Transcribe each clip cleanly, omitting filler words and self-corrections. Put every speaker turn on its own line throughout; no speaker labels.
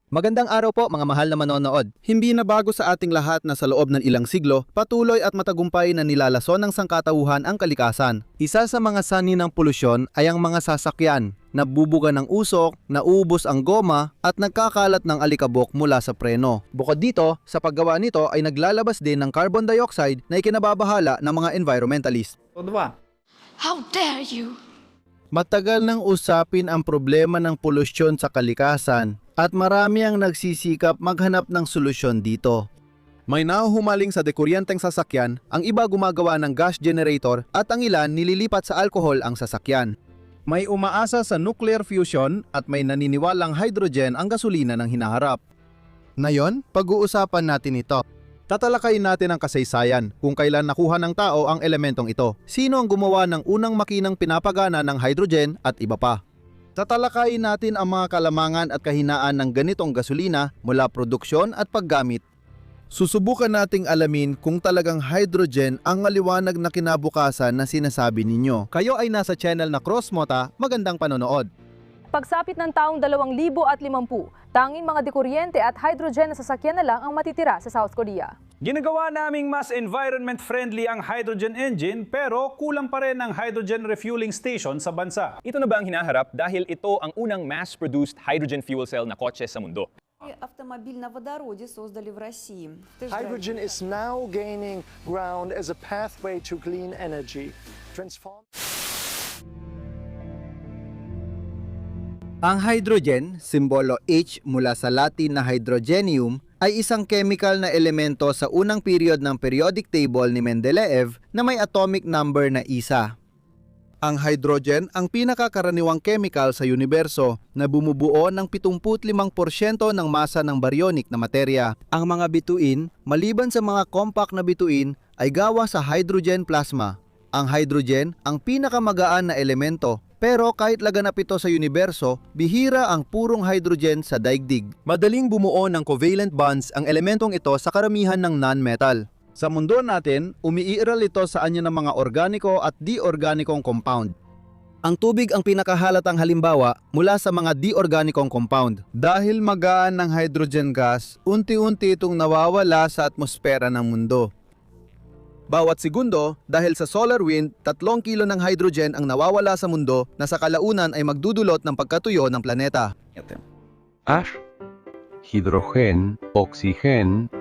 Magandang araw po mga mahal na manonood.
Hindi na bago sa ating lahat na sa loob ng ilang siglo, patuloy at matagumpay na nilalason ng sangkatauhan ang kalikasan.
Isa sa mga sanhi ng polusyon ay ang mga sasakyan. Nabubuga ng usok, nauubos ang goma at nagkakalat ng alikabok mula sa preno. Bukod dito, sa paggawa nito ay naglalabas din ng carbon dioxide na ikinababahala ng mga environmentalist.
How dare you!
Matagal nang usapin ang problema ng polusyon sa kalikasan at marami ang nagsisikap maghanap ng solusyon dito. May nahuhumaling sa dekuryenteng sasakyan, ang iba gumagawa ng gas generator at ang ilan nililipat sa alkohol ang sasakyan. May umaasa sa nuclear fusion at may naniniwalang hydrogen ang gasolina ng hinaharap. Ngayon, pag-uusapan natin ito. Tatalakayin natin ang kasaysayan kung kailan nakuha ng tao ang elementong ito. Sino ang gumawa ng unang makinang pinapagana ng hydrogen at iba pa. Tatalakayin natin ang mga kalamangan at kahinaan ng ganitong gasolina mula produksyon at paggamit. Susubukan nating alamin kung talagang hydrogen ang maliwanag na kinabukasan na sinasabi ninyo. Kayo ay nasa channel na Crossmota, magandang panonood.
Pagsapit ng taong 2050, tanging mga dekuryente at hydrogen na sasakyan na lang ang matitira sa South Korea.
Ginagawa naming mas environment-friendly ang hydrogen engine pero kulang pa rin ang hydrogen refueling station sa bansa.
Ito na ba ang hinaharap dahil ito ang unang mass-produced hydrogen fuel cell na kotse sa mundo?
Автомобиль на водороде создали в России.
Hydrogen is now gaining ground as a pathway to clean energy.
Ang hydrogen, simbolo H mula sa Latin na hydrogenium, ay isang chemical na elemento sa unang period ng periodic table ni Mendeleev na may atomic number na isa.
Ang hydrogen ang pinakakaraniwang chemical sa universo na bumubuo ng 75% ng masa ng baryonic na materya.
Ang mga bituin, maliban sa mga compact na bituin, ay gawa sa hydrogen plasma. Ang hydrogen ang pinakamagaan na elemento, pero kahit laganap ito sa universo, bihira ang purong hydrogen sa daigdig. Madaling bumuo ng covalent bonds ang elementong ito sa karamihan ng non-metal. Sa mundo natin, umiiral ito sa anyo ng mga organiko at di-organikong compound. Ang tubig ang pinakahalatang halimbawa mula sa mga di-organikong compound.
Dahil magaan ng hydrogen gas, unti-unti itong nawawala sa atmosfera ng mundo. Bawat segundo, dahil sa solar wind, 3 kilo ng hydrogen ang nawawala sa mundo na sa kalaunan ay magdudulot ng pagkatuyo ng planeta.
H, hidrogen, oxygen.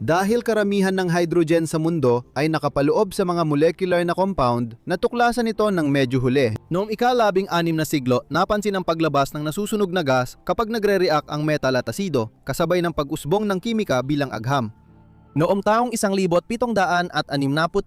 Dahil karamihan ng hydrogen sa mundo ay nakapaloob sa mga molecular na compound, natuklasan ito ng medyo huli. Noong ika-16 na siglo, napansin ang paglabas ng nasusunog na gas kapag nagre-react ang metal at asido, kasabay ng pag-usbong ng kimika bilang agham. Noong taong 1766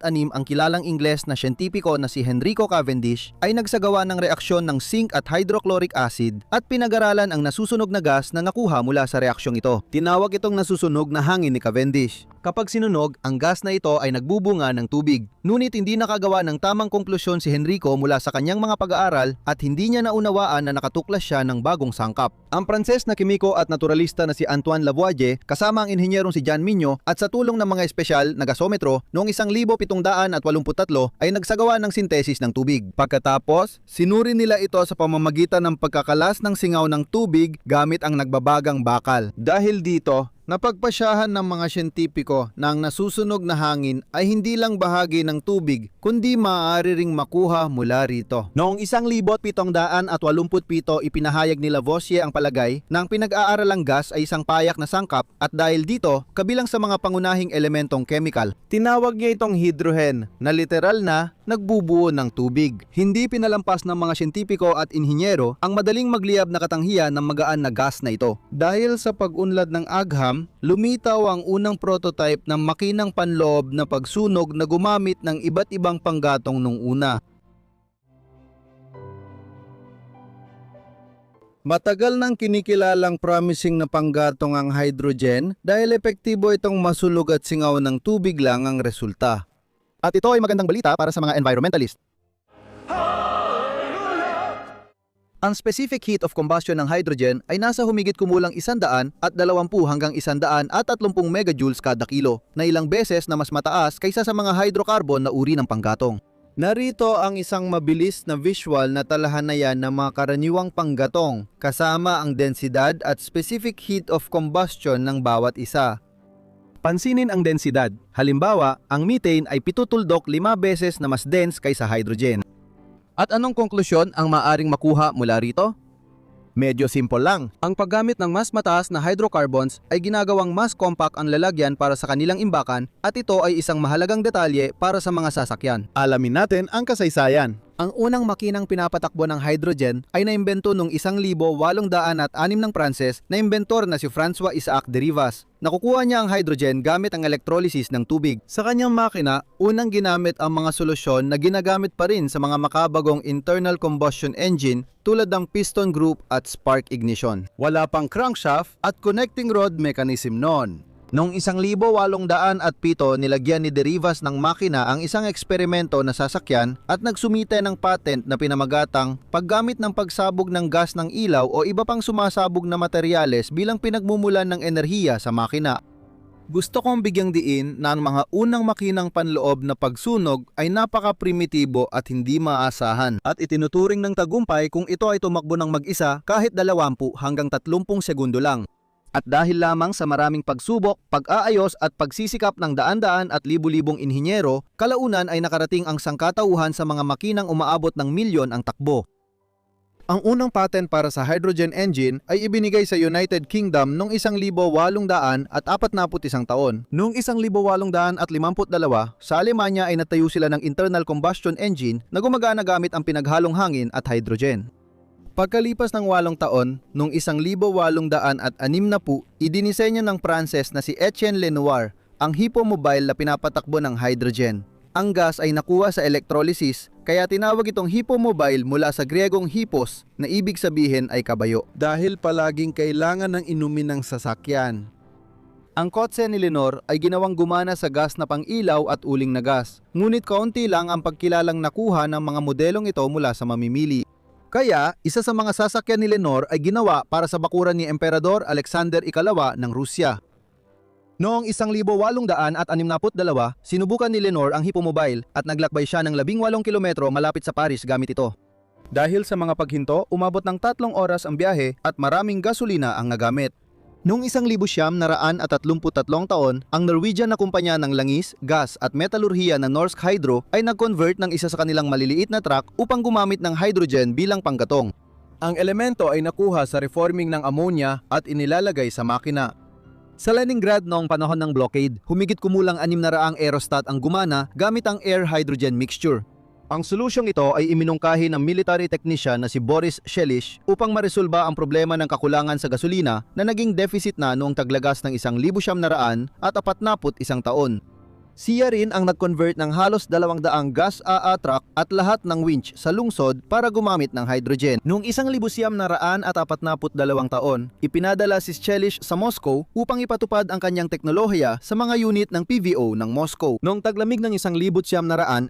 ang kilalang Ingles na siyentipiko na si Enrico Cavendish ay nagsagawa ng reaksyon ng zinc at hydrochloric acid at pinag-aralan ang nasusunog na gas na nakuha mula sa reaksyong ito. Tinawag itong nasusunog na hangin ni Cavendish. Kapag sinunog, ang gas na ito ay nagbubunga ng tubig. Ngunit hindi nakagawa ng tamang konklusyon si Enrico mula sa kanyang mga pag-aaral at hindi niya naunawaan na nakatuklas siya ng bagong sangkap. Ang Pranses na kimiko at naturalista na si Antoine Lavoisier kasama ang inhinyerong si Jean Mignot at sa tulong ng mga espesyal na gasometro noong 1783 ay nagsagawa ng sintesis ng tubig. Pagkatapos, sinuri nila ito sa pamamagitan ng pagkakalas ng singaw ng tubig gamit ang nagbabagang bakal. Dahil dito, napagpasyahan ng mga siyentipiko na ang nasusunog na hangin ay hindi lang bahagi ng tubig, kundi maaari ring makuha mula rito. Noong 1787 ipinahayag ni Lavoisier ang palagay na ang pinag-aaralang gas ay isang payak na sangkap at dahil dito, kabilang sa mga pangunahing elementong chemical. Tinawag niya itong hydrogen na literal na nagbubuo ng tubig. Hindi pinalampas ng mga siyentipiko at inhinyero ang madaling magliyab na katangian ng magaan na gas na ito. Dahil sa pag-unlad ng agham, lumitaw ang unang prototype ng makinang panloob na pagsunog na gumamit ng iba't ibang panggatong nung una. Matagal nang kinikilalang promising na panggatong ang hydrogen dahil epektibo itong masulog at singaw ng tubig lang ang resulta. At ito ay magandang balita para sa mga environmentalist. Ang specific heat of combustion ng hydrogen ay nasa humigit kumulang 120 hanggang 130 megajoules kada kilo, na ilang beses na mas mataas kaysa sa mga hydrocarbon na uri ng panggatong.
Narito ang isang mabilis na visual na talahanayan ng mga karaniwang panggatong kasama ang densidad at specific heat of combustion ng bawat isa.
Pansinin ang densidad. Halimbawa, ang methane ay 7.5 beses na mas dense kaysa hydrogen. At anong konklusyon ang maaring makuha mula rito? Medyo simple lang. Ang paggamit ng mas mataas na hydrocarbons ay ginagawang mas compact ang lalagyan para sa kanilang imbakan at ito ay isang mahalagang detalye para sa mga sasakyan.
Alamin natin ang kasaysayan.
Ang unang makinang pinapatakbo ng hydrogen ay naimbento noong 1806 ng Pranses na imbentor na si François Isaac de Rivas. Nakukuha niya ang hydrogen gamit ang electrolysis ng tubig.
Sa kanyang makina, unang ginamit ang mga solusyon na ginagamit pa rin sa mga makabagong internal combustion engine tulad ng piston group at spark ignition. Wala pang crankshaft at connecting rod mechanism noon.
Noong 1807, nilagyan ni De Rivas ng makina ang isang eksperimento na sasakyan at nagsumite ng patent na pinamagatang paggamit ng pagsabog ng gas ng ilaw o iba pang sumasabog na materyales bilang pinagmumulan ng enerhiya sa makina.
Gusto kong bigyang diin na ang mga unang makinang panloob na pagsunog ay napaka-primitibo at hindi maasahan at itinuturing ng tagumpay kung ito ay tumakbo ng mag-isa kahit 20 hanggang 30 segundo lang.
At dahil lamang sa maraming pagsubok, pag-aayos at pagsisikap ng daan-daan at libu-libong inhinyero, kalaunan ay nakarating ang sangkatauhan sa mga makinang umaabot ng milyon ang takbo.
Ang unang patent para sa hydrogen engine ay ibinigay sa United Kingdom noong 1841 taon.
Noong 1852, sa Alemanya ay natayo sila ng internal combustion engine na gumagana gamit ang pinaghalong hangin at hydrogen.
Pagkalipas ng 8 taon, noong 1860, idinisenyo ng Pranses na si Etienne Lenoir ang hypomobile na pinapatakbo ng hydrogen. Ang gas ay nakuha sa electrolysis, kaya tinawag itong hypomobile mula sa Griegong hypos na ibig sabihin ay kabayo. Dahil palaging kailangan ng inumin ng sasakyan. Ang kotse ni Lenore ay ginawang gumana sa gas na pang-ilaw at uling na gas. Ngunit kaunti lang ang pagkilalang nakuha ng mga modelong ito mula sa mamimili.
Kaya, isa sa mga sasakyan ni Lenore ay ginawa para sa bakuran ni Emperador Alexander II ng Rusya. Noong 1862, sinubukan ni Lenore ang hypomobile at naglakbay siya ng 18 kilometro malapit sa Paris gamit ito.
Dahil sa mga paghinto, umabot ng 3 oras ang biyahe at maraming gasolina ang nagamit.
Noong 1933 taon, ang Norwegian na kumpanya ng langis, gas at metalurhiya na Norsk Hydro ay nag-convert ng isa sa kanilang maliliit na truck upang gumamit ng hydrogen bilang panggatong.
Ang elemento ay nakuha sa reforming ng ammonia at inilalagay sa makina.
Sa Leningrad noong panahon ng blockade, humigit kumulang 600 aerostat ang gumana gamit ang air-hydrogen mixture. Ang solusyong ito ay iminungkahi ng military technician na si Boris Shelish upang maresolba ang problema ng kakulangan sa gasolina na naging deficit na noong taglagas ng 1941 taon. Siya rin ang nag-convert ng halos 200 gas truck at lahat ng winch sa lungsod para gumamit ng hydrogen. Noong 1942 taon, ipinadala si Shelish sa Moscow upang ipatupad ang kanyang teknolohiya sa mga unit ng PVO ng Moscow. Noong taglamig ng 1941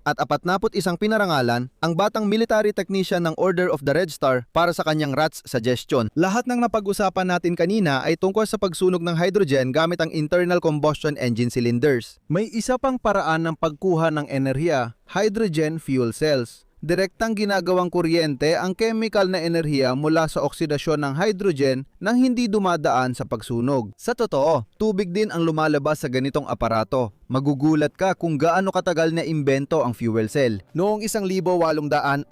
pinarangalan ang batang military technician ng Order of the Red Star para sa kanyang RATS suggestion. Lahat ng napag-usapan natin kanina ay tungkol sa pagsunog ng hydrogen gamit ang internal combustion engine cylinders.
May isa pang paraan ng pagkuha ng enerhiya, hydrogen fuel cells. Direktang ginagawang kuryente ang chemical na enerhiya mula sa oksidasyon ng hydrogen nang hindi dumadaan sa pagsunog. Sa totoo, tubig din ang lumalabas sa ganitong aparato. Magugulat ka kung gaano katagal na imbento ang fuel cell.
Noong 1839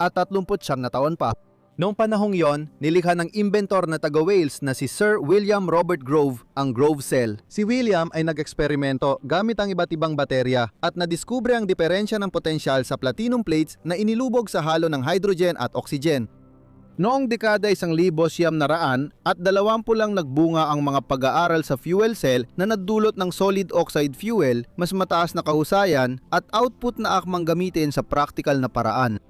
taon pa. Noong panahong yon, nilikha ng inventor na taga-Wales na si Sir William Robert Grove ang Grove Cell. Si William ay nag-eksperimento gamit ang iba't ibang baterya at nadiskubre ang diferensya ng potensyal sa platinum plates na inilubog sa halo ng hydrogen at oxygen.
Noong dekada 1900 at 20 lang nagbunga ang mga pag-aaral sa fuel cell na nagdulot ng solid oxide fuel, mas mataas na kahusayan at output na akmang gamitin sa practical na paraan.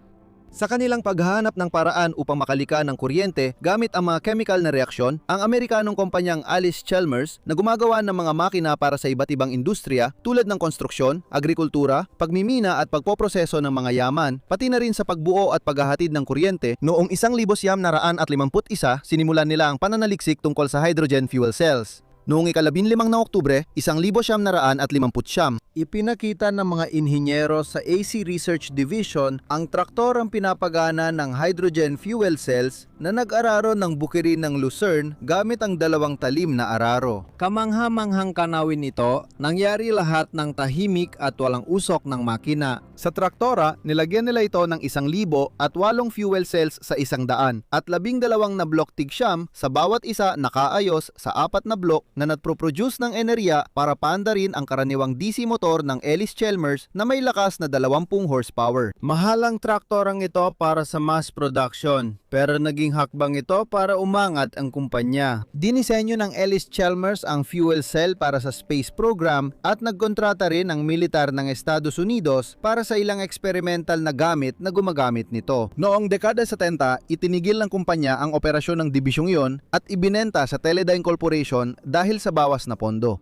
Sa kanilang paghahanap ng paraan upang makalika ng kuryente gamit ang mga chemical na reaksyon, ang Amerikanong kumpanyang Alice Chalmers na gumagawa ng mga makina para sa iba't ibang industriya tulad ng konstruksyon, agrikultura, pagmimina at pagpoproseso ng mga yaman, pati na rin sa pagbuo at paghahatid ng kuryente, noong 1951 sinimulan nila ang pananaliksik tungkol sa hydrogen fuel cells. Noong ika-15 ng Oktubre, 1950.
Ipinakita ng mga inhinyero sa AC Research Division ang traktor ang pinapagana ng hydrogen fuel cells na nag-araro ng bukirin ng Lucerne gamit ang dalawang talim na araro. Kamangha-manghang kanawin ito, nangyari lahat ng tahimik at walang usok ng makina.
Sa traktora, nilagyan nila ito ng 1,000 at 8 fuel cells sa 100 at 12 na block tigsyam sa bawat isa nakaayos sa 4 na block na nagproproduce ng enerhiya para paandarin ang karaniwang DC motor ng Ellis-Chalmers na may lakas na 20 horsepower.
Mahalang traktorang ito para sa mass production, pero naging hakbang ito para umangat ang kumpanya. Dinisenyo ng Ellis-Chalmers ang fuel cell para sa space program at nagkontrata rin ang militar ng Estados Unidos para sa ilang experimental na gamit na gumagamit nito. Noong dekada 70, itinigil ng kumpanya ang operasyon ng dibisyong iyon at ibinenta sa Teledyne Corporation dahil sa bawas na pondo.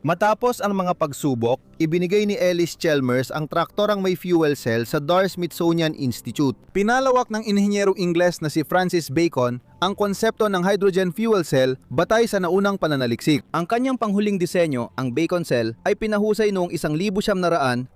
Matapos ang mga pagsubok, ibinigay ni Ellis-Chalmers ang traktorang may fuel cell sa Dart-Smithsonian Institute. Pinalawak ng inhinyerong Ingles na si Francis Bacon ang konsepto ng hydrogen fuel cell batay sa naunang pananaliksik. Ang kanyang panghuling disenyo, ang Bacon cell, ay pinahusay noong 1950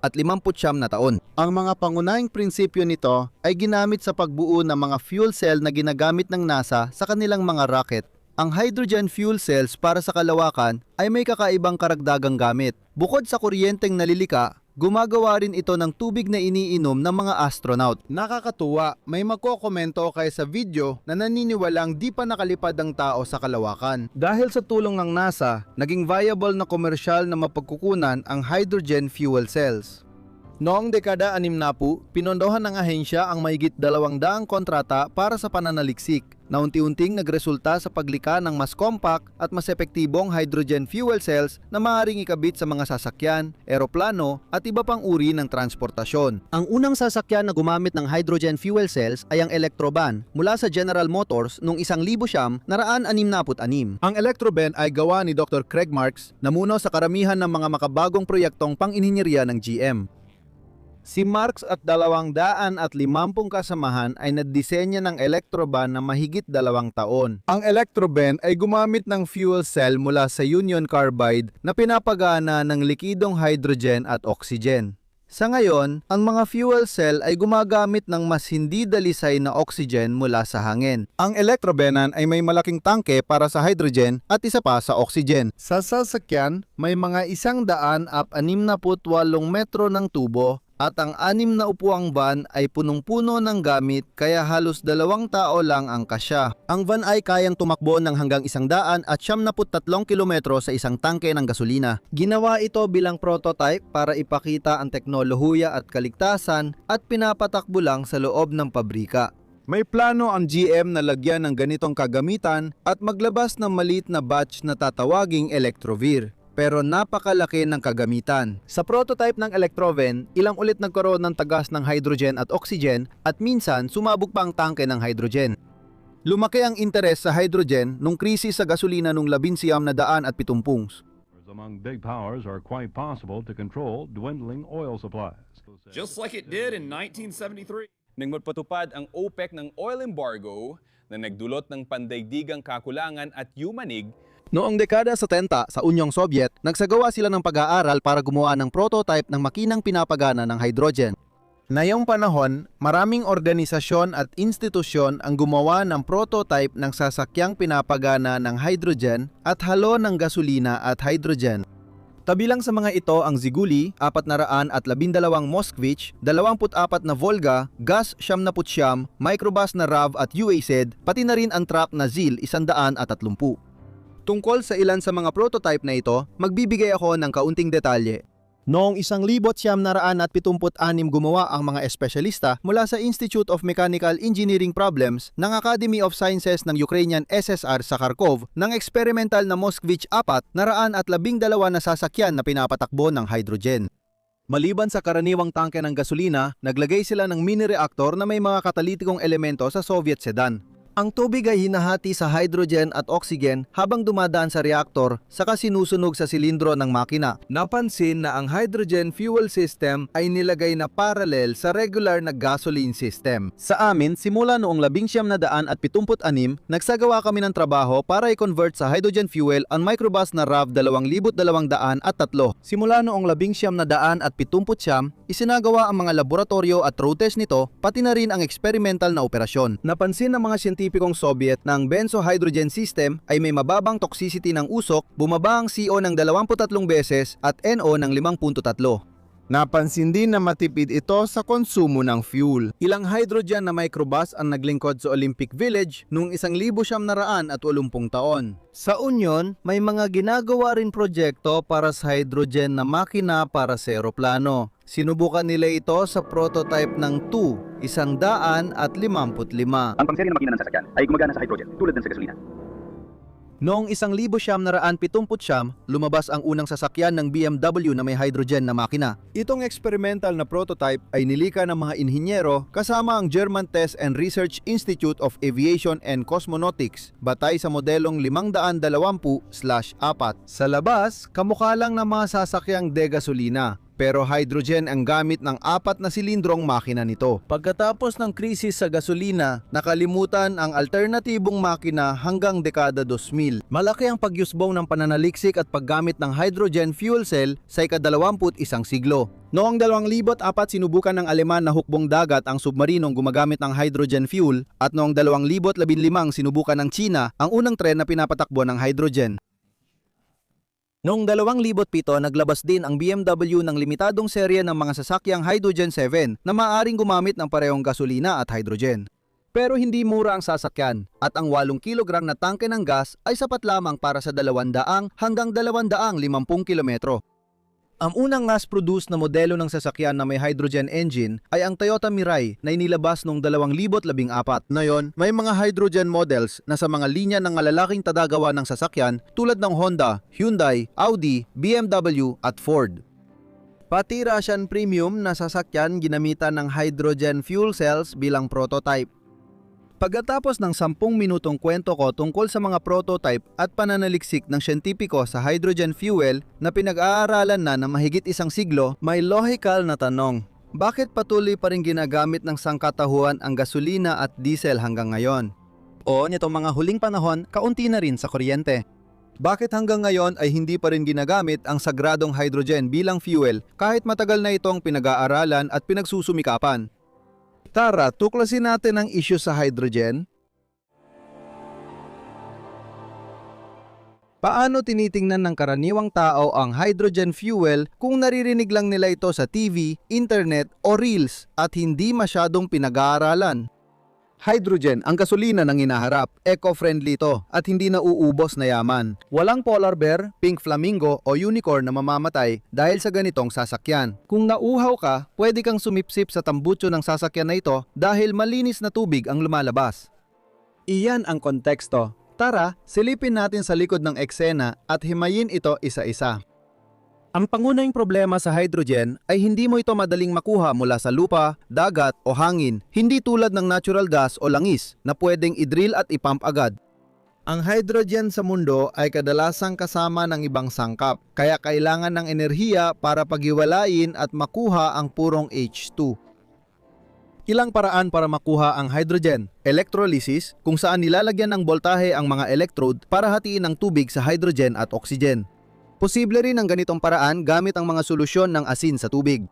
na taon.
Ang mga pangunahing prinsipyo nito ay ginamit sa pagbuo ng mga fuel cell na ginagamit ng NASA sa kanilang mga rocket.
Ang hydrogen fuel cells para sa kalawakan ay may kakaibang karagdagang gamit. Bukod sa kuryenteng nalilika, gumagawa rin ito ng tubig na iniinom ng mga astronaut.
Nakakatuwa, may magkokomento kay sa video na naniniwalang di pa nakalipad ang tao sa kalawakan. Dahil sa tulong ng NASA, naging viable na komersyal na mapagkukunan ang hydrogen fuel cells. Noong dekada 60, pinondohan ng ahensya ang mahigit 200 kontrata para sa pananaliksik na unti-unting nagresulta sa paglikha ng mas compact at mas epektibong hydrogen fuel cells na maaaring ikabit sa mga sasakyan, eroplano at iba pang uri ng transportasyon.
Ang unang sasakyan na gumamit ng hydrogen fuel cells ay ang Electrovan mula sa General Motors noong 1966.
Ang Electrovan ay gawa ni Dr. Craig Marks, namuno sa karamihan ng mga makabagong proyektong pang-inhinyerya ng GM. Si Marks at 250 kasamahan ay nagdisenyo ng Electrovan na mahigit 2 taon. Ang Electrovan ay gumamit ng fuel cell mula sa Union Carbide na pinapagana ng likidong hydrogen at oxygen. Sa ngayon, ang mga fuel cell ay gumagamit ng mas hindi dalisay na oxygen mula sa hangin. Ang Electrovanan ay may malaking tangke para sa hydrogen at isa pa sa oxygen. Sa sasakyan, may mga 168 metro ng tubo at ang 6 na upuang van ay punong-puno ng gamit kaya halos 2 tao lang ang kasya.
Ang van ay kayang tumakbo ng hanggang 173 kilometro sa isang tangke ng gasolina.
Ginawa ito bilang prototype para ipakita ang teknolohiya at kaligtasan at pinapatakbo lang sa loob ng pabrika. May plano ang GM na lagyan ng ganitong kagamitan at maglabas ng maliit na batch na tatawaging Electrovir. Pero napakalaki ng kagamitan.
Sa prototype ng Electrovan, ilang ulit nagkaroon ng tagas ng hydrogen at oxygen at minsan sumabog pa ang tangke ng hydrogen. Lumaki ang interes sa hydrogen nung krisis sa gasolina noong 1970.
Among big powers are quite possible to control dwindling oil supplies.
Just like it did in 1973. Nang magpatupad ang OPEC ng oil embargo na nagdulot ng pandaigdigang kakulangan at yumanig,
Noong dekada 70 sa Unyong Soviet, nagsagawa sila ng pag-aaral para gumawa ng prototype ng makinang pinapagana ng hydrogen.
Ngayong panahon, maraming organisasyon at institusyon ang gumawa ng prototype ng sasakyang pinapagana ng hydrogen at halo ng gasolina at hydrogen.
Kabilang sa mga ito ang Ziguli, 412 Moskvich, 24 na Volga, Gaz 79, Microbus na RAV at UAZ, pati na rin ang truck na ZIL 130. Tungkol sa ilan sa mga prototype na ito, magbibigay ako ng kaunting detalye. Noong 1976 gumawa ang mga espesyalista mula sa Institute of Mechanical Engineering Problems ng Academy of Sciences ng Ukrainian SSR sa Kharkov ng experimental na Moskvich 412 na sasakyan na pinapatakbo ng hydrogen. Maliban sa karaniwang tangke ng gasolina, naglagay sila ng mini-reactor na may mga katalitikong elemento sa Soviet sedan.
Ang tubig ay hinahati sa hydrogen at oxygen habang dumadaan sa reaktor saka sinusunog sa silindro ng makina. Napansin na ang hydrogen fuel system ay nilagay na parallel sa regular na gasoline system.
Sa amin, simula noong 1976, nagsagawa kami ng trabaho para i-convert sa hydrogen fuel ang microbus na RAV 2203. Simula noong 1979, isinagawa ang mga laboratorio at road test nito, pati na rin ang experimental na operasyon. Napansin ng mga siyentipikong Soviet na ang benzo-hydrogen system ay may mababang toxicity ng usok, bumaba ang CO ng 23 beses at NO ng 5.3.
Napansin din na matipid ito sa konsumo ng fuel. Ilang hydrogen na microbus ang naglingkod sa Olympic Village noong 1980 taon. Sa Union, may mga ginagawa rin proyekto para sa hydrogen na makina para sa eroplano. Sinubukan nila ito sa prototype ng TU, 155.
Ang pangseri ng makina ng sasakyan ay gumagana sa hydrogen tulad ng sa gasolina.
Noong 1979, lumabas ang unang sasakyan ng BMW na may hydrogen na makina. Itong experimental na prototype ay nilika ng mga inhinyero kasama ang German Test and Research Institute of Aviation and Cosmonautics batay sa modelong 520/4.
Sa labas, kamukha lang ng mga sasakyang degasolina. Pero hydrogen ang gamit ng 4 na silindrong makina nito. Pagkatapos ng krisis sa gasolina, nakalimutan ang alternatibong makina hanggang dekada 2000. Malaki ang pagyusbong ng pananaliksik at paggamit ng hydrogen fuel cell sa ika-21 siglo.
Noong 2004, sinubukan ng Aleman na hukbong dagat ang submarinong gumagamit ng hydrogen fuel at noong 2015, sinubukan ng China ang unang tren na pinapatakbo ng hydrogen. Noong 2007, naglabas din ang BMW ng limitadong serye ng mga sasakyang Hydrogen 7 na maaaring gumamit ng parehong gasolina at hydrogen. Pero hindi mura ang sasakyan at ang 8 kilogram na tangke ng gas ay sapat lamang para sa 200 hanggang 250 kilometro. Ang unang mass-produced na modelo ng sasakyan na may hydrogen engine ay ang Toyota Mirai na inilabas noong 2014. Ngayon, may mga hydrogen models na sa mga linya ng malalaking tadagawa ng sasakyan tulad ng Honda, Hyundai, Audi, BMW at Ford. Pati Russian premium na sasakyan ginamitan ng hydrogen fuel cells bilang prototype. Pagkatapos ng 10 minutong kwento ko tungkol sa mga prototype at pananaliksik ng siyentipiko sa hydrogen fuel na pinag-aaralan na mahigit 1 siglo, may logical na tanong. Bakit patuloy pa rin ginagamit ng sangkatahuan ang gasolina at diesel hanggang ngayon? O nitong mga huling panahon, kaunti na rin sa kuryente. Bakit hanggang ngayon ay hindi pa rin ginagamit ang sagradong hydrogen bilang fuel kahit matagal na itong pinag-aaralan at pinagsusumikapan? Tara, tuklasin natin ang issue sa hydrogen. Paano tinitingnan ng karaniwang tao ang hydrogen fuel kung naririnig lang nila ito sa TV, internet o reels at hindi masyadong pinag-aaralan? Hydrogen ang gasolina ng hinaharap. Eco-friendly ito at hindi nauubos na yaman. Walang polar bear, pink flamingo o unicorn na mamamatay dahil sa ganitong sasakyan. Kung nauuhaw ka, pwede kang sumipsip sa tambutso ng sasakyan na ito dahil malinis na tubig ang lumalabas. Iyan ang konteksto. Tara, silipin natin sa likod ng eksena at himayin ito isa-isa. Ang pangunahing problema sa hydrogen ay hindi mo ito madaling makuha mula sa lupa, dagat o hangin, hindi tulad ng natural gas o langis na pwedeng i-drill at ipump agad. Ang hydrogen sa mundo ay kadalasang kasama ng ibang sangkap, kaya kailangan ng enerhiya para paghiwalayin at makuha ang purong H2. Ilang paraan para makuha ang hydrogen. Electrolysis, kung saan nilalagyan ng boltahe ang mga electrode para hatiin ang tubig sa hydrogen at oxygen. Posible rin ang ganitong paraan gamit ang mga solusyon ng asin sa tubig.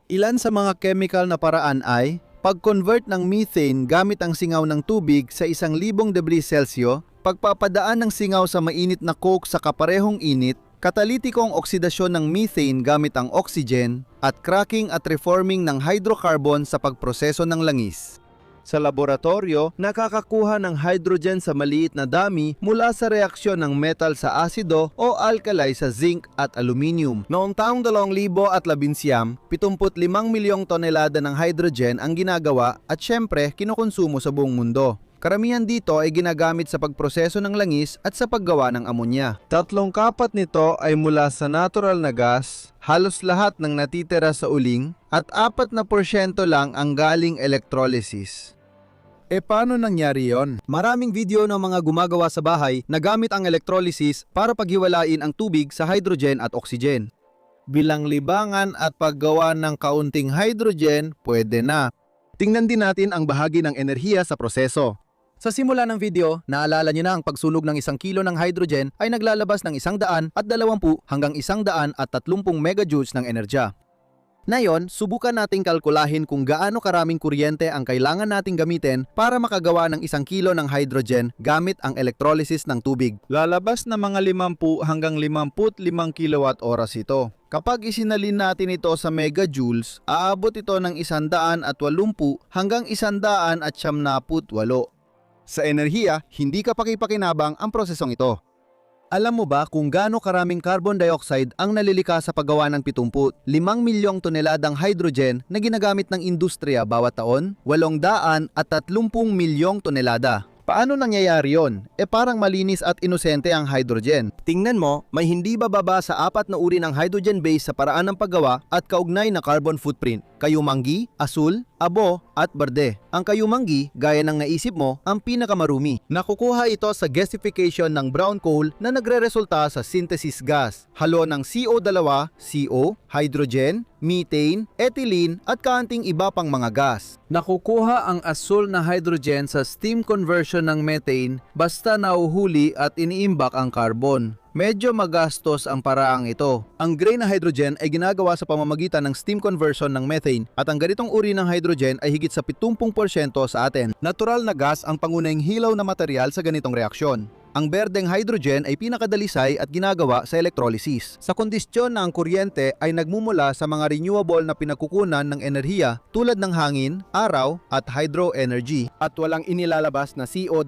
Ilan sa mga chemical na paraan ay pag-convert ng methane gamit ang singaw ng tubig sa 1,000 degrees Celsius, pagpapadaan ng singaw sa mainit na coke sa kaparehong init, katalitikong oksidasyon ng methane gamit ang oxygen, at cracking at reforming ng hydrocarbon sa pagproseso ng langis. Sa laboratorio, nakakakuha ng hydrogen sa maliit na dami mula sa reaksyon ng metal sa asido o alkali sa zinc at aluminium. Noong taong 2011, 75 milyong tonelada ng hydrogen ang ginagawa at syempre kinukonsumo sa buong mundo. Karamihan dito ay ginagamit sa pagproseso ng langis at sa paggawa ng amonya. 3/4 nito ay mula sa natural na gas, halos lahat ng natitira sa uling, at 4% lang ang galing electrolysis.
Paano nangyari yon?
Maraming video ng mga gumagawa sa bahay na gamit ang electrolysis para paghiwalain ang tubig sa hydrogen at oxygen.
Bilang libangan at paggawa ng kaunting hydrogen, pwede na. Tingnan din natin ang bahagi ng enerhiya sa proseso.
Sa simula ng video, naalala niyo na ang pagsunog ng 1 kilo ng hydrogen ay naglalabas ng 120 hanggang 130 megajoules ng enerhiya. Ngayon, subukan nating kalkulahin kung gaano karaming kuryente ang kailangan nating gamitin para makagawa ng 1 kilo ng hydrogen gamit ang electrolysis ng tubig.
Lalabas na mga 50 hanggang 55 kilowatt oras ito. Kapag isinalin natin ito sa megajoules, aabot ito ng 180 hanggang 178. Sa enerhiya, hindi kapakipakinabang ang prosesong ito. Alam mo ba kung gaano karaming carbon dioxide ang nalilikas sa paggawa ng 75 milyong toneladang hydrogen na ginagamit ng industriya bawat taon? 830 milyong tonelada. Paano nangyayari yon? Parang malinis at inosente ang hydrogen. Tingnan mo, may hindi bababa sa 4 na uri ng hydrogen base sa paraan ng paggawa at kaugnay na carbon footprint. Kayumanggi, asul, abo, at berde. Ang kayumanggi, gaya ng naisip mo, ang pinakamarumi. Nakukuha ito sa gasification ng brown coal na nagre-resulta sa synthesis gas. Halo ng CO2, CO, hydrogen, methane, ethylene at kaunting iba pang mga gas. Nakukuha ang asul na hydrogen sa steam conversion ng methane basta nauhuli at iniimbak ang carbon. Medyo magastos ang paraang ito.
Ang gray na hydrogen ay ginagawa sa pamamagitan ng steam conversion ng methane at ang ganitong uri ng hydrogen ay higit sa 70% sa atin. Natural na gas ang pangunahing hilaw na material sa ganitong reaksyon. Ang berdeng hydrogen ay pinakadalisay at ginagawa sa electrolysis. Sa kondisyon na ang kuryente ay nagmumula sa mga renewable na pinagkukunan ng enerhiya tulad ng hangin, araw at hydro energy at walang inilalabas na CO2.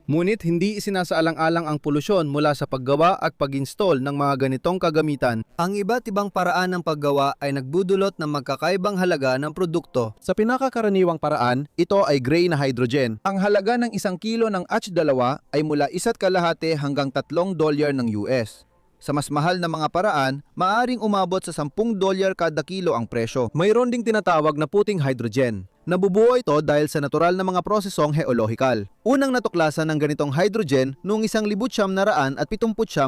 Ngunit hindi isinasaalang-alang ang polusyon mula sa paggawa at pag-install ng mga ganitong kagamitan. Ang iba't ibang paraan ng paggawa ay nagbudulot ng magkakaibang halaga ng produkto. Sa pinakakaraniwang paraan, ito ay gray na hydrogen. Ang halaga ng 1 kilo ng H2 ay mula 1.5 hanggang $3 ng US. Sa mas mahal na mga paraan, maaaring umabot sa $10 kada kilo ang presyo. Mayroon ding tinatawag na puting hydrogen. Nabubuo ito dahil sa natural na mga prosesong geolohikal. Unang natuklasan ng ganitong hydrogen noong 1979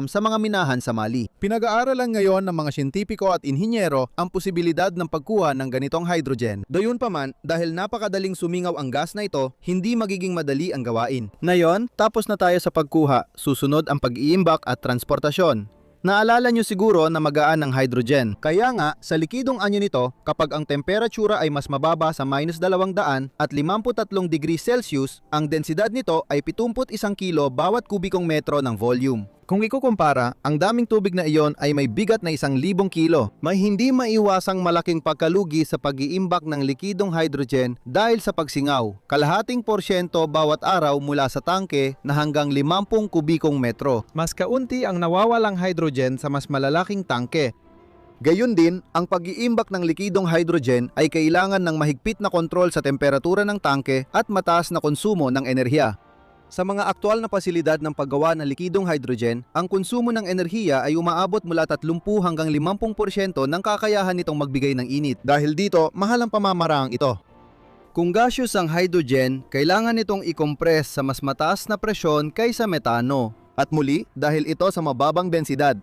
sa mga minahan sa Mali. Pinag-aaralan ngayon ng mga siyentipiko at inhinyero ang posibilidad ng pagkuha ng ganitong hydrogen. Gayunpaman, dahil napakadaling sumingaw ang gas na ito, hindi magiging madali ang gawain. Ngayon, tapos na tayo sa pagkuha, susunod ang pag-iimbak at transportasyon. Naalala nyo siguro na magaan ang hydrogen. Kaya nga, sa likidong anyo nito, kapag ang temperatura ay mas mababa sa -200 at 53 degrees Celsius, ang densidad nito ay 71 kilo bawat kubikong metro ng volume. Kung ikukumpara, ang daming tubig na iyon ay may bigat na 1,000 kilo. May hindi maiwasang malaking pagkalugi sa pag-iimbak ng likidong hydrogen dahil sa pagsingaw. Kalahating porsyento bawat araw mula sa tangke na hanggang 50 kubikong metro. Mas kaunti ang nawawalang hydrogen sa mas malalaking tangke. Gayun din, ang pag-iimbak ng likidong hydrogen ay kailangan ng mahigpit na kontrol sa temperatura ng tangke at mataas na konsumo ng enerhiya. Sa mga aktual na pasilidad ng paggawa ng likidong hydrogen, ang konsumo ng enerhiya ay umaabot mula 30 hanggang 50% ng kakayahan nitong magbigay ng init. Dahil dito, mahal ang pamamaraang ito. Kung gaseous ang hydrogen, kailangan nitong i-compress sa mas mataas na presyon kaysa metano. At muli, dahil ito sa mababang densidad.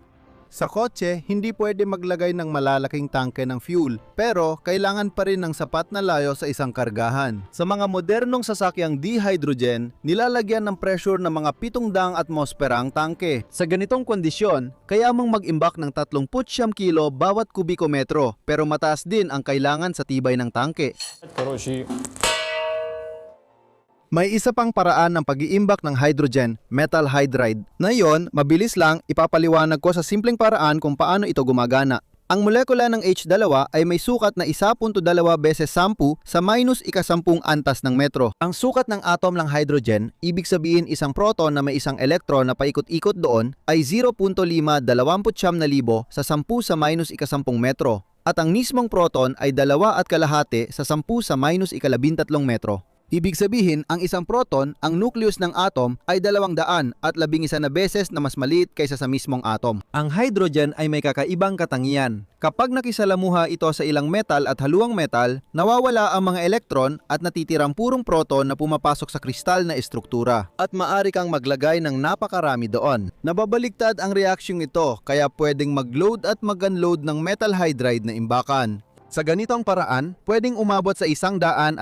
Sa kotse, hindi pwede maglagay ng malalaking tangke ng fuel, pero kailangan pa rin ng sapat na layo sa isang kargahan. Sa mga modernong sasakyang dihydrogen, nilalagyan ng pressure ng mga 700 atmosfera ang tangke. Sa ganitong kondisyon, kaya mong mag-imbak ng 39 kilo bawat kubikometro, pero mataas din ang kailangan sa tibay ng tangke. May isa pang paraan ng pag-iimbak ng hydrogen, metal hydride. Na yon, mabilis lang, ipapaliwanag ko sa simpleng paraan kung paano ito gumagana. Ang molekula ng H2 ay may sukat na 1.2 beses 10 sa -10 antas ng metro. Ang sukat ng atom ng hydrogen, ibig sabihin isang proton na may isang elektron na paikot-ikot doon, ay 0.529,000 sa 10 sa -10 metro. At ang mismong proton ay 2.5 sa 10 sa -13 metro. Ibig sabihin, ang isang proton, ang nucleus ng atom ay 211 na beses na mas maliit kaysa sa mismong atom. Ang hydrogen ay may kakaibang katangian. Kapag nakisalamuha ito sa ilang metal at haluang metal, nawawala ang mga elektron at natitirang purong proton na pumapasok sa kristal na estruktura. At maaari kang maglagay ng napakarami doon. Nababaliktad ang reaksyong ito kaya pwedeng mag-load at mag-unload ng metal hydride na imbakan. Sa ganitong paraan, pwedeng umabot sa 150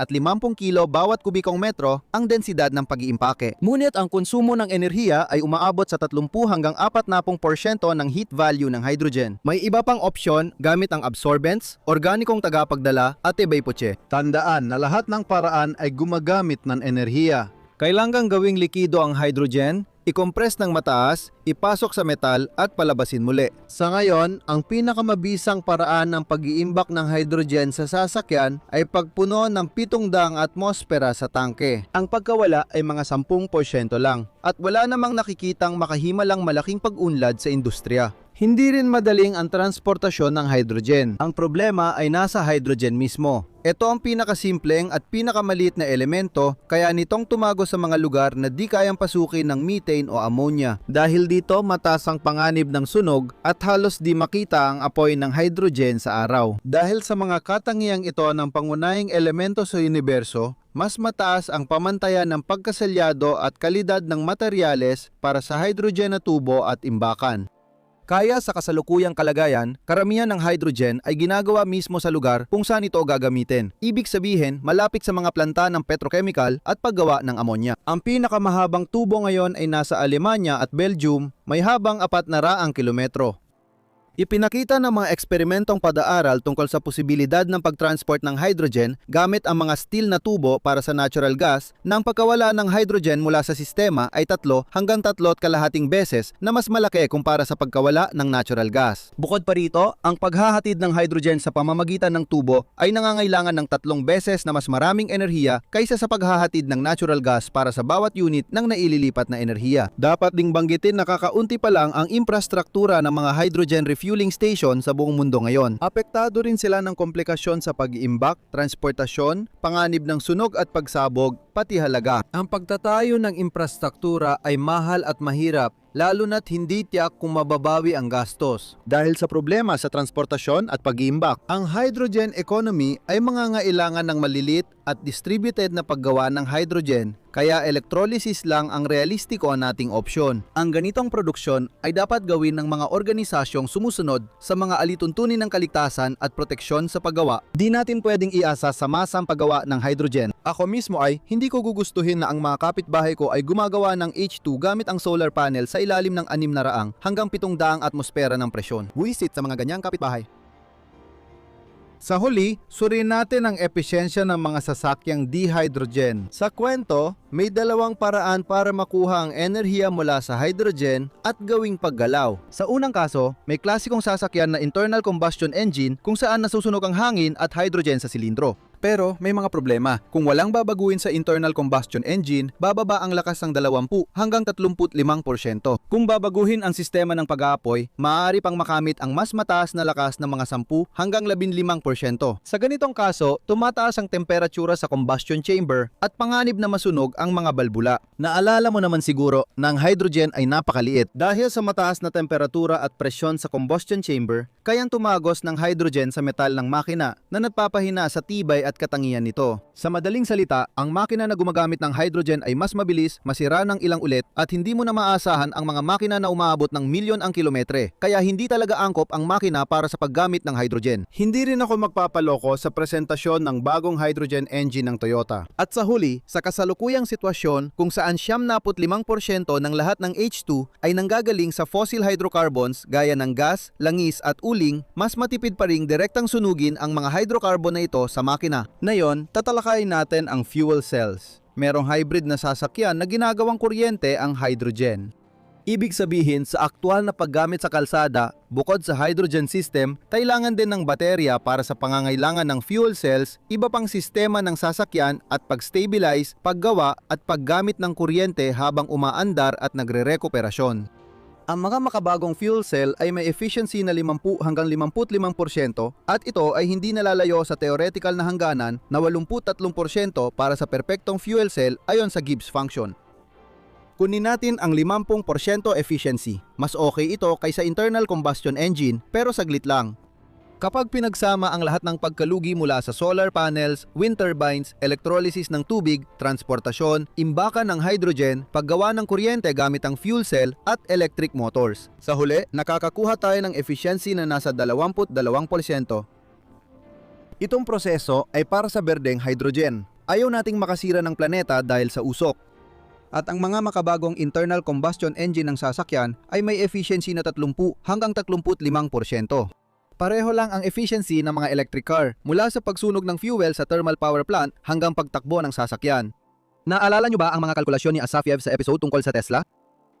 kilo bawat kubikong metro ang densidad ng pag-iimpake. Ngunit ang konsumo ng enerhiya ay umaabot sa 30 hanggang 40% ng heat value ng hydrogen. May iba pang opsyon gamit ang absorbents, organikong tagapagdala at ebay-putse.
Tandaan na lahat ng paraan ay gumagamit ng enerhiya.
Kailangang gawing likido ang hydrogen, i-compress ng mataas, ipasok sa metal at palabasin muli.
Sa ngayon, ang pinakamabisang paraan ng pag-iimbak ng hydrogen sa sasakyan ay pagpuno ng 700 atmosfera sa tangke. Ang pagkawala ay mga 10% lang at wala namang nakikitang makahimalang malaking pag-unlad sa industriya. Hindi rin madaling ang transportasyon ng hydrogen. Ang problema ay nasa hydrogen mismo. Ito ang pinakasimpleng at pinakamaliit na elemento kaya nitong tumago sa mga lugar na di kayang pasukin ng methane o ammonia. Dahil dito mataas ang panganib ng sunog at halos di makita ang apoy ng hydrogen sa araw. Dahil sa mga katangiang ito ng pangunahing elemento sa universo, mas mataas ang pamantayan ng pagkaselyado at kalidad ng materyales para sa hydrogen na tubo at imbakan. Kaya sa kasalukuyang kalagayan, karamihan ng hydrogen ay ginagawa mismo sa lugar kung saan ito gagamitin. Ibig sabihin, malapit sa mga planta ng petrochemical at paggawa ng ammonia. Ang pinakamahabang tubo ngayon ay nasa Alemanya at Belgium, may habang 400 kilometro. Ipinakita ng mga eksperimentong pag-aaral tungkol sa posibilidad ng pagtransport ng hydrogen gamit ang mga steel na tubo para sa natural gas na ang pagkawala ng hydrogen mula sa sistema ay 3 hanggang 3.5 beses na mas malaki kumpara sa pagkawala ng natural gas. Bukod pa rito, ang paghahatid ng hydrogen sa pamamagitan ng tubo ay nangangailangan ng 3 beses na mas maraming enerhiya kaysa sa paghahatid ng natural gas para sa bawat unit ng naililipat na enerhiya. Dapat ding banggitin na kakaunti pa lang ang infrastruktura ng mga hydrogen refueling station sa buong mundo ngayon. Apektado rin sila ng komplikasyon sa pag-iimbak, transportasyon, panganib ng sunog at pagsabog, pati halaga. Ang pagtatayo ng infrastruktura ay mahal at mahirap, lalo na't hindi tiyak kung mababawi ang gastos. Dahil sa problema sa transportasyon at pag-iimbak, ang hydrogen economy ay mangangailangan ng maliliit at distributed na paggawa ng hydrogen, kaya electrolysis lang ang realistiko nating opsyon. Ang ganitong produksyon ay dapat gawin ng mga organisasyong sumusunod sa mga alituntunin ng kaligtasan at proteksyon sa paggawa. Di natin pwedeng iasa sa masang paggawa ng hydrogen. Ako mismo ay hindi ko gugustuhin na ang mga kapitbahay ko ay gumagawa ng H2 gamit ang solar panel sa ilalim ng 600 hanggang 700 atmosfera ng presyon. Buwisit sa mga ganyang kapitbahay. Sa huli, suriin natin ang epesyensya ng mga sasakyang dihydrogen. Sa kwento, may 2 paraan para makuha ang enerhiya mula sa hydrogen at gawing paggalaw. Sa unang kaso, may klasikong sasakyan na internal combustion engine kung saan nasusunog ang hangin at hydrogen sa silindro. Pero may mga problema. Kung walang babaguhin sa internal combustion engine, bababa ang lakas ng 20 hanggang 35%. Kung babaguhin ang sistema ng pag-aapoy, maaari pang makamit ang mas mataas na lakas ng mga 10 hanggang 15%. Sa ganitong kaso, tumataas ang temperatura sa combustion chamber at panganib na masunog ang mga balbula. Naalala mo naman siguro na ang hydrogen ay napakaliit. Dahil sa mataas na temperatura at presyon sa combustion chamber, kayang tumagos ng hydrogen sa metal ng makina na nagpapahina sa tibay at katangian nito. Sa madaling salita, ang makina na gumagamit ng hydrogen ay mas mabilis, masira ng ilang ulit at hindi mo na maaasahan ang mga makina na umaabot ng milyon ang kilometre. Kaya hindi talaga angkop ang makina para sa paggamit ng hydrogen. Hindi rin ako magpapaloko sa presentasyon ng bagong hydrogen engine ng Toyota. At sa huli, sa kasalukuyang sitwasyon kung saan 75% ng lahat ng H2 ay nanggagaling sa fossil hydrocarbons gaya ng gas, langis at uling, mas matipid pa ring direktang sunugin ang mga hydrocarbon na ito sa makina. Ngayon, tatalakayin natin ang fuel cells. Merong hybrid na sasakyan na ginagawang kuryente ang hydrogen. Ibig sabihin, sa aktual na paggamit sa kalsada, bukod sa hydrogen system, kailangan din ng baterya para sa pangangailangan ng fuel cells, iba pang sistema ng sasakyan at pag-stabilize, paggawa at paggamit ng kuryente habang umaandar at nagre-rekuperasyon.
Ang mga makabagong fuel cell ay may efficiency na 50 hanggang 55% at ito ay hindi nalalayo sa theoretical na hangganan na 83% para sa perpektong fuel cell ayon sa Gibbs function. Kunin natin ang 50% efficiency. Mas okay ito kaysa internal combustion engine pero saglit lang. Kapag pinagsama ang lahat ng pagkalugi mula sa solar panels, wind turbines, electrolysis ng tubig, transportasyon, imbakan ng hydrogen, paggawa ng kuryente gamit ang fuel cell at electric motors. Sa huli, nakakakuha tayo ng efficiency na nasa 22%. Itong proseso ay para sa berdeng hydrogen. Ayaw nating makasira ng planeta dahil sa usok. At ang mga makabagong internal combustion engine ng sasakyan ay may efficiency na 30 hanggang 35%. Pareho lang ang efficiency ng mga electric car mula sa pagsunog ng fuel sa thermal power plant hanggang pagtakbo ng sasakyan. Naalala nyo ba ang mga kalkulasyon ni Asafiev sa episode tungkol sa Tesla?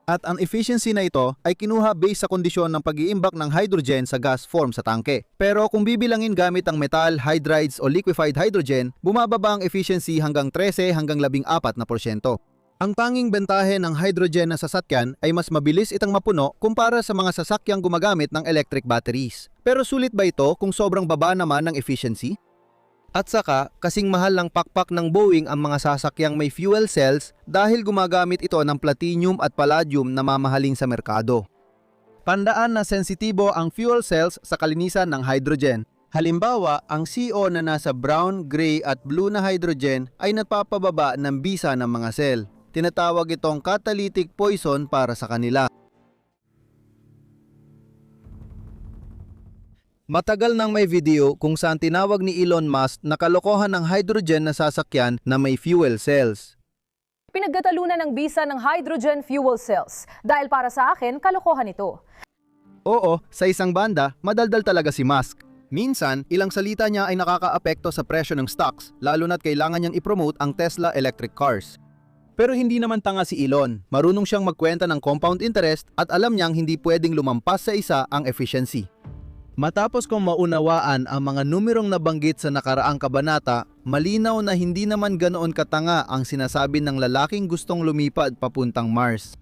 At ang efficiency na ito ay kinuha based sa kondisyon ng pag-iimbak ng hydrogen sa gas form sa tangke. Pero kung bibilangin gamit ang metal, hydrides o liquefied hydrogen, bumababa ang efficiency hanggang 13 hanggang 14%. Ang tanging bentahe ng hydrogen na sasakyan ay mas mabilis itang mapuno kumpara sa mga sasakyang gumagamit ng electric batteries. Pero sulit ba ito kung sobrang baba naman ng efficiency? At saka, kasing mahal ng pakpak ng Boeing ang mga sasakyang may fuel cells dahil gumagamit ito ng platinum at palladium na mamahaling sa merkado. Tandaan na sensitibo ang fuel cells sa kalinisan ng hydrogen. Halimbawa, ang CO na nasa brown, gray at blue na hydrogen ay napapababa ng bisa ng mga cell. Tinatawag itong catalytic poison para sa kanila. Matagal nang may video kung saan tinawag ni Elon Musk na kalokohan ng hydrogen na sasakyan na may fuel cells.
Pinagkatalunan ng bisa ng hydrogen fuel cells dahil para sa akin, kalokohan ito.
Oo, sa isang banda, madaldal talaga si Musk. Minsan, ilang salita niya ay nakakaapekto sa presyo ng stocks, lalo na't kailangan niyang ipromote ang Tesla electric cars. Pero hindi naman tanga si Elon. Marunong siyang magkwenta ng compound interest at alam niyang hindi pwedeng lumampas sa isa ang efficiency. Matapos kong maunawaan ang mga numerong nabanggit sa nakaraang kabanata, malinaw na hindi naman ganoon katanga ang sinasabi ng lalaking gustong lumipad papuntang Mars.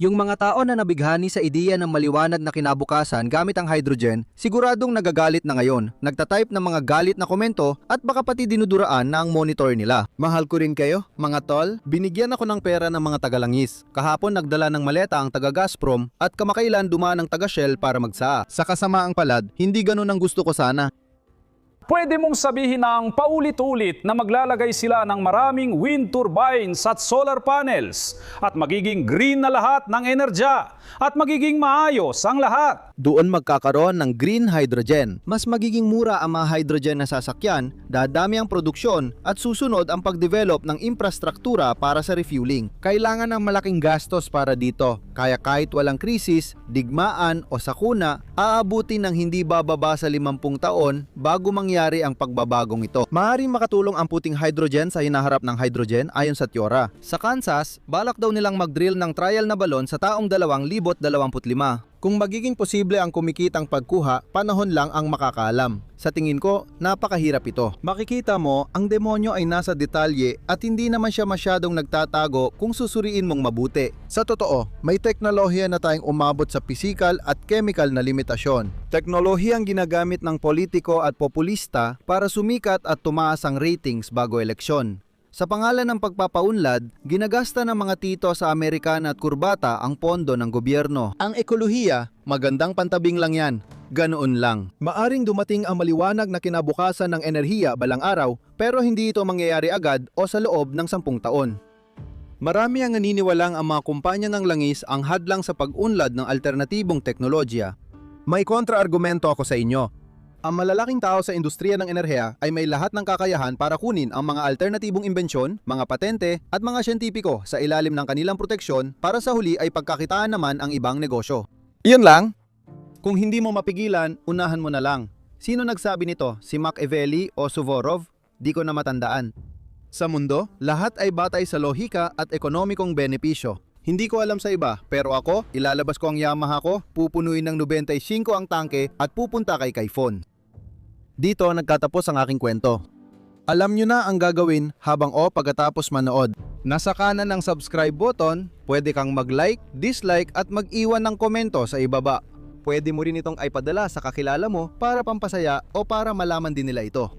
Yung mga tao na nabighani sa ideya ng maliwanag na kinabukasan gamit ang hydrogen, siguradong nagagalit na ngayon, nagtatype ng mga galit na komento at baka pati dinuduraan na ang monitor nila. Mahal ko rin kayo, mga tol. Binigyan ako ng pera ng mga tagalangis. Kahapon nagdala ng maleta ang taga Gazprom at kamakailan dumaan ang taga Shell para magsaa. Sa kasamaang palad, hindi ganun ang gusto ko sana.
Pwede mong sabihin ng paulit-ulit na maglalagay sila ng maraming wind turbines at solar panels at magiging green na lahat ng enerhiya at magiging maayos ang lahat.
Doon magkakaroon ng green hydrogen. Mas magiging mura ang mga hydrogen na sasakyan, dadami ang produksyon at susunod ang pagdevelop ng infrastruktura para sa refueling. Kailangan ng malaking gastos para dito. Kaya kahit walang krisis, digmaan o sakuna, aabutin ng hindi bababa sa 50 taon bago mangyari ang pagbabagong ito. Maaaring makatulong ang puting hydrogen sa hinaharap ng hydrogen ayon sa teorya. Sa Kansas, balak daw nilang mag-drill ng trial na balon sa taong 2025. Kung magiging posible ang kumikitang pagkuha, panahon lang ang makakaalam. Sa tingin ko, napakahirap ito. Makikita mo, ang demonyo ay nasa detalye at hindi naman siya masyadong nagtatago kung susuriin mong mabuti. Sa totoo, may teknolohiya na tayong umabot sa physical at chemical na limitasyon. Teknolohiyang ginagamit ng politiko at populista para sumikat at tumaas ang ratings bago eleksyon. Sa pangalan ng pagpapaunlad, ginagasta ng mga tito sa Amerikana at kurbata ang pondo ng gobyerno. Ang ekolohiya, magandang pantabing lang yan. Ganoon lang. Maaring dumating ang maliwanag na kinabukasan ng enerhiya balang araw, pero hindi ito mangyayari agad o sa loob ng 10 taon. Marami ang naniniwalang ang mga kumpanya ng langis ang hadlang sa pag-unlad ng alternatibong teknolohiya. May kontra-argumento ako sa inyo. Ang malalaking tao sa industriya ng enerhiya ay may lahat ng kakayahan para kunin ang mga alternatibong imbensyon, mga patente at mga siyentipiko sa ilalim ng kanilang proteksyon para sa huli ay pagkakitaan naman ang ibang negosyo. Iyon lang. Kung hindi mo mapigilan, unahan mo na lang. Sino nagsabi nito? Si Machiavelli o Suvorov? Di ko na matandaan. Sa mundo, lahat ay batay sa lohika at ekonomikong benepisyo. Hindi ko alam sa iba, pero ako, ilalabas ko ang Yamaha ko, pupunuin ng 95 ang tangke at pupunta kay Kaifon. Dito nagtatapos ang aking kwento.
Alam nyo na ang gagawin habang pagkatapos manood. Nasa kanan ng subscribe button, pwede kang mag-like, dislike at mag-iwan ng komento sa ibaba. Pwede mo rin itong ipadala sa kakilala mo para pampasaya o para malaman din nila ito.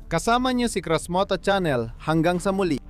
Kasama niyo si Krasmota Channel hanggang sa muli.